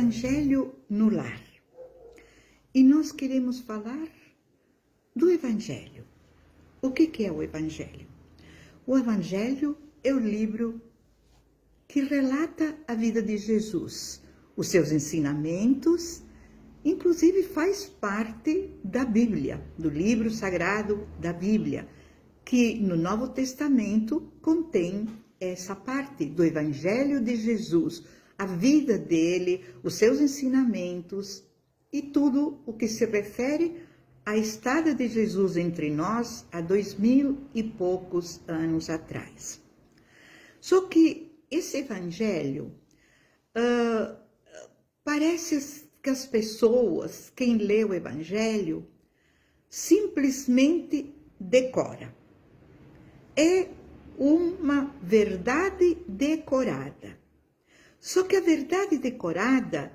Evangelho no lar. E nós queremos falar do Evangelho. O que é o Evangelho? O Evangelho é o livro que relata a vida de Jesus, os seus ensinamentos, inclusive faz parte da Bíblia, do livro sagrado da Bíblia, que no Novo Testamento contém essa parte do Evangelho de Jesus, a vida dele, os seus ensinamentos e tudo o que se refere à estada de Jesus entre nós há 2000 e poucos anos atrás. Só que esse Evangelho, parece que as pessoas, quem lê o Evangelho, simplesmente decora. É uma verdade decorada. Só que a verdade decorada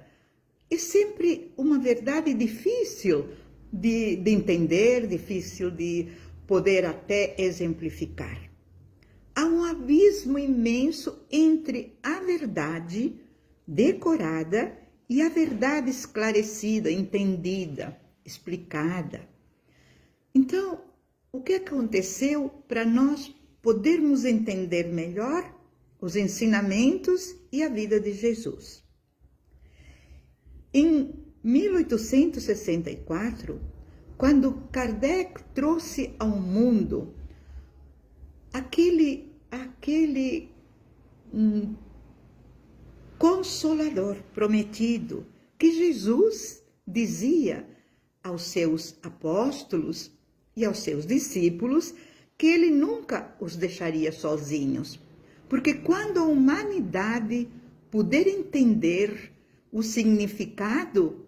é sempre uma verdade difícil de entender, difícil de poder até exemplificar. Há um abismo imenso entre a verdade decorada e a verdade esclarecida, entendida, explicada. Então, o que aconteceu para nós podermos entender melhor os ensinamentos e a vida de Jesus? Em 1864, quando Kardec trouxe ao mundo aquele consolador prometido que Jesus dizia aos seus apóstolos e aos seus discípulos que ele nunca os deixaria sozinhos, porque quando a humanidade puder entender o significado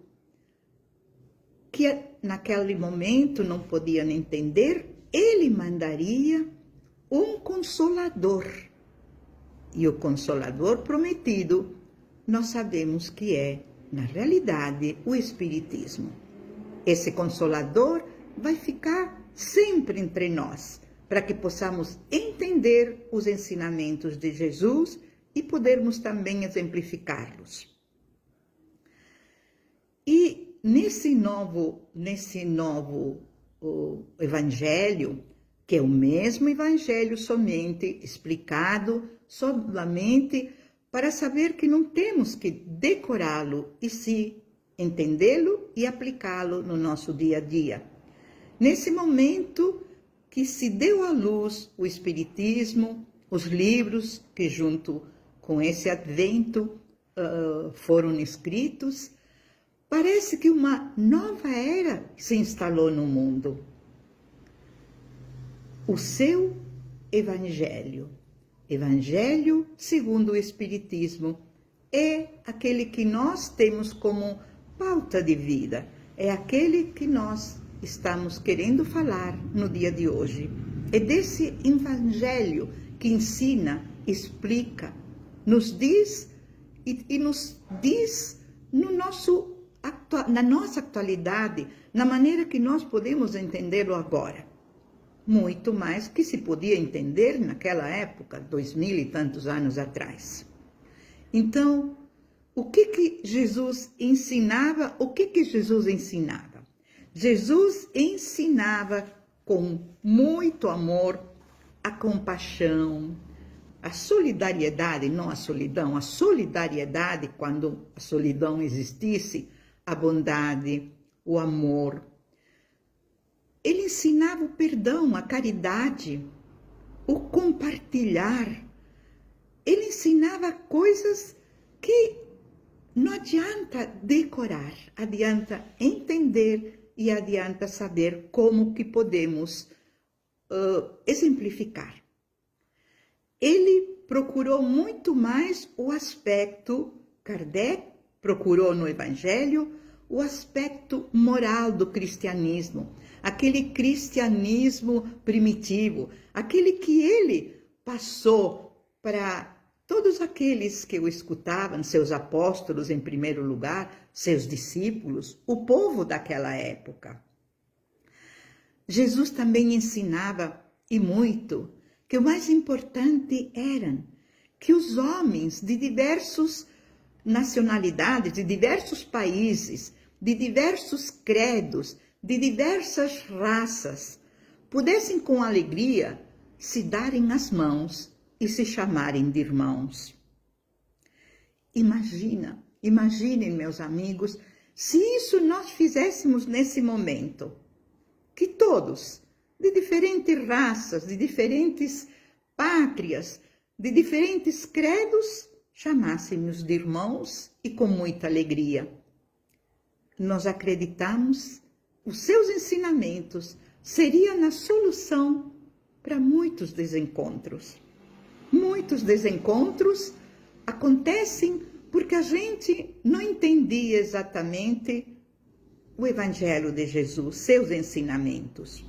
que naquele momento não podiam entender, ele mandaria um consolador. E o consolador prometido, nós sabemos que é, na realidade, o Espiritismo. Esse consolador vai ficar sempre entre nós, para que possamos entender os ensinamentos de Jesus e podermos também exemplificá-los. E nesse novo Evangelho, que é o mesmo Evangelho somente explicado, solamente para saber que não temos que decorá-lo e sim entendê-lo e aplicá-lo no nosso dia a dia. Nesse momento que se deu à luz o Espiritismo, os livros que junto com esse advento foram escritos, parece que uma nova era se instalou no mundo. O seu Evangelho, Evangelho segundo o Espiritismo, é aquele que nós temos como pauta de vida, é aquele que nós estamos querendo falar no dia de hoje. É desse Evangelho que ensina, explica, nos diz e nos diz na nossa atualidade, na maneira que nós podemos entendê-lo agora. Muito mais que se podia entender naquela época, 2000 e tantos anos atrás. Então, o que Jesus ensinava? O que Jesus ensinava? Jesus ensinava com muito amor a compaixão, a solidariedade, não a solidão, a solidariedade quando a solidão existisse, a bondade, o amor. Ele ensinava o perdão, a caridade, o compartilhar. Ele ensinava coisas que não adianta decorar, adianta entender e adianta saber como que podemos exemplificar. Ele procurou muito mais o aspecto, Kardec procurou no Evangelho, o aspecto moral do cristianismo, aquele cristianismo primitivo, aquele que ele passou para todos aqueles que o escutavam, seus apóstolos em primeiro lugar, seus discípulos, o povo daquela época. Jesus também ensinava, e muito, que o mais importante era que os homens de diversos nacionalidades, de diversos países, de diversos credos, de diversas raças, pudessem com alegria se darem as mãos e se chamarem de irmãos. Imaginem, meus amigos, se isso nós fizéssemos nesse momento, que todos, de diferentes raças, de diferentes pátrias, de diferentes credos, chamássemos de irmãos e com muita alegria. Nós acreditamos, os seus ensinamentos seriam a solução para muitos desencontros. Muitos desencontros acontecem porque a gente não entendia exatamente o Evangelho de Jesus, seus ensinamentos.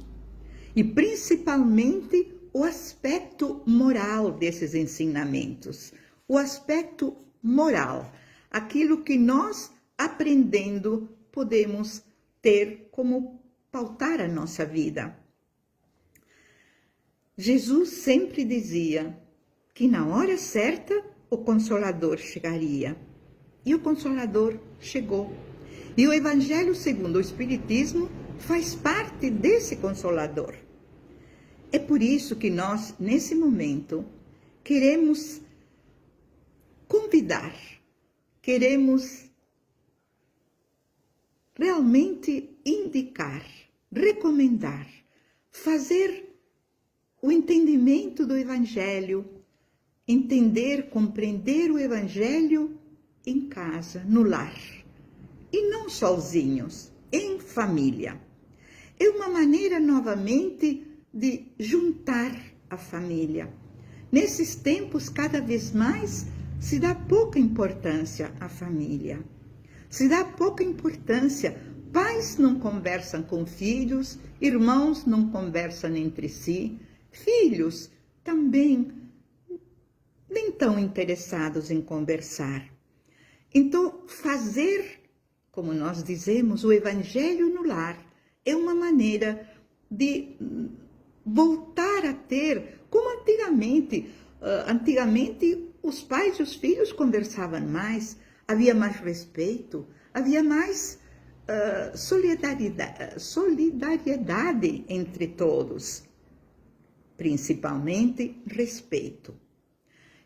E principalmente o aspecto moral desses ensinamentos. O aspecto moral, aquilo que nós, aprendendo, podemos ter como pautar a nossa vida. Jesus sempre dizia que na hora certa o Consolador chegaria. E o Consolador chegou. E o Evangelho segundo o Espiritismo faz parte desse Consolador. É por isso que nós, nesse momento, queremos convidar, queremos realmente indicar, recomendar, fazer o entendimento do Evangelho, entender, compreender o Evangelho em casa, no lar. E não sozinhos, em família. É uma maneira, novamente, de juntar a família. Nesses tempos, cada vez mais, se dá pouca importância à família. Se dá pouca importância. Pais não conversam com filhos, irmãos não conversam entre si, filhos também nem tão interessados em conversar. Então, fazer, como nós dizemos, o Evangelho no lar é uma maneira de voltar a ter, como antigamente. Antigamente, os pais e os filhos conversavam mais, havia mais respeito, havia mais solidariedade entre todos, principalmente respeito.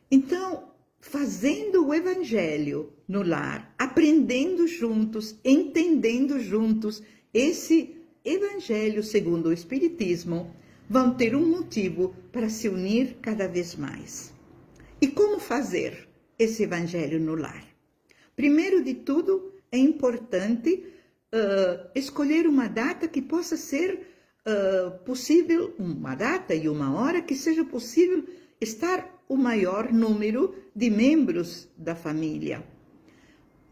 Então, fazendo o Evangelho no lar, aprendendo juntos, entendendo juntos esse Evangelho segundo o Espiritismo, vão ter um motivo para se unir cada vez mais. E como fazer esse Evangelho no lar? Primeiro de tudo, é importante escolher uma data que possa ser possível, uma data e uma hora que seja possível estar o maior número de membros da família,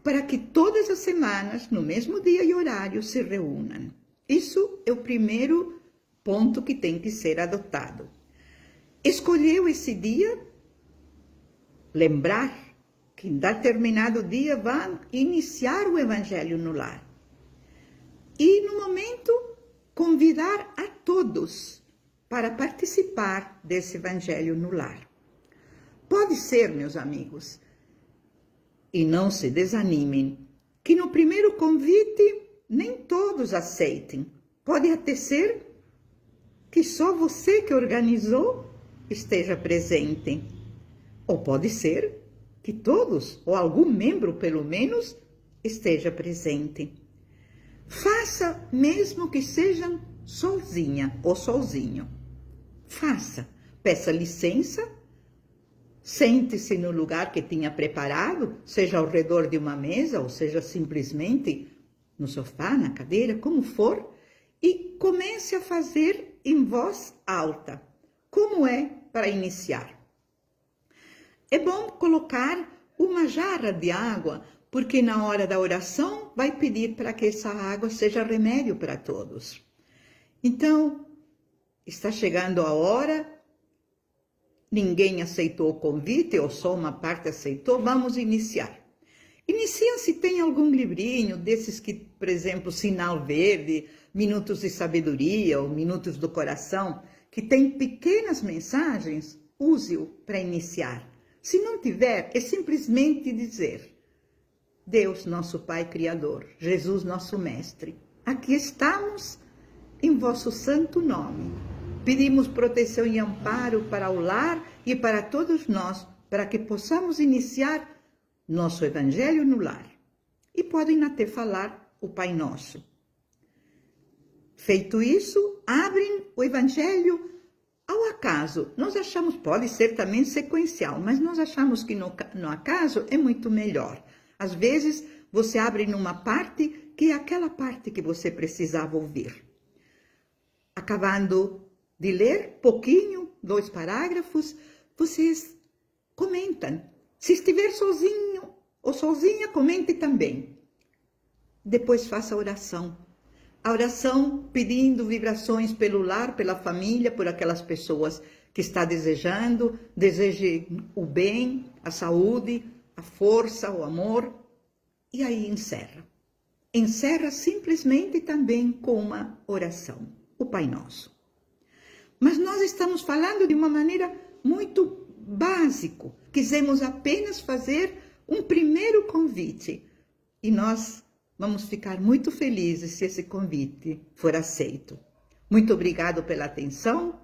para que todas as semanas, no mesmo dia e horário, se reúnam. Isso é o primeiro ponto que tem que ser adotado. Escolheu esse dia, lembrar que em determinado dia vai iniciar o Evangelho no lar. E, no momento, convidar a todos para participar desse Evangelho no lar. Pode ser, meus amigos, e não se desanimem, que no primeiro convite nem todos aceitem. Pode até ser que só você que organizou esteja presente. Ou pode ser que todos, ou algum membro pelo menos, esteja presente. Faça, mesmo que sejam sozinha ou sozinho. Faça, peça licença, sente-se no lugar que tinha preparado, seja ao redor de uma mesa, ou seja simplesmente no sofá, na cadeira, como for, e comece a fazer em voz alta, como é para iniciar. É bom colocar uma jarra de água, porque na hora da oração vai pedir para que essa água seja remédio para todos. Então, está chegando a hora, ninguém aceitou o convite, ou só uma parte aceitou, vamos iniciar. Inicia se tem algum livrinho desses que, por exemplo, Sinal Verde, Minutos de Sabedoria ou Minutos do Coração, que tem pequenas mensagens, use-o para iniciar. Se não tiver, é simplesmente dizer: Deus, nosso Pai Criador, Jesus, nosso Mestre, aqui estamos em vosso santo nome. Pedimos proteção e amparo para o lar e para todos nós, para que possamos iniciar nosso Evangelho no lar. E podem até falar o Pai Nosso. Feito isso, abrem o Evangelho ao acaso. Nós achamos, pode ser também sequencial, mas nós achamos que no acaso é muito melhor. Às vezes, você abre numa parte que é aquela parte que você precisava ouvir. Acabando de ler pouquinho, 2 parágrafos, vocês comentam. Se estiver sozinho ou sozinha, comente também. Depois faça a oração. A oração pedindo vibrações pelo lar, pela família, por aquelas pessoas que está desejando, deseje o bem, a saúde, a força, o amor. E aí encerra. Encerra simplesmente também com uma oração, o Pai Nosso. Mas nós estamos falando de uma maneira muito básica. Quisemos apenas fazer um primeiro convite. E nós vamos ficar muito felizes se esse convite for aceito. Muito obrigado pela atenção.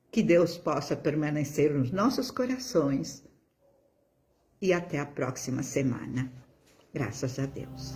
Que Deus possa permanecer nos nossos corações. E até a próxima semana. Graças a Deus.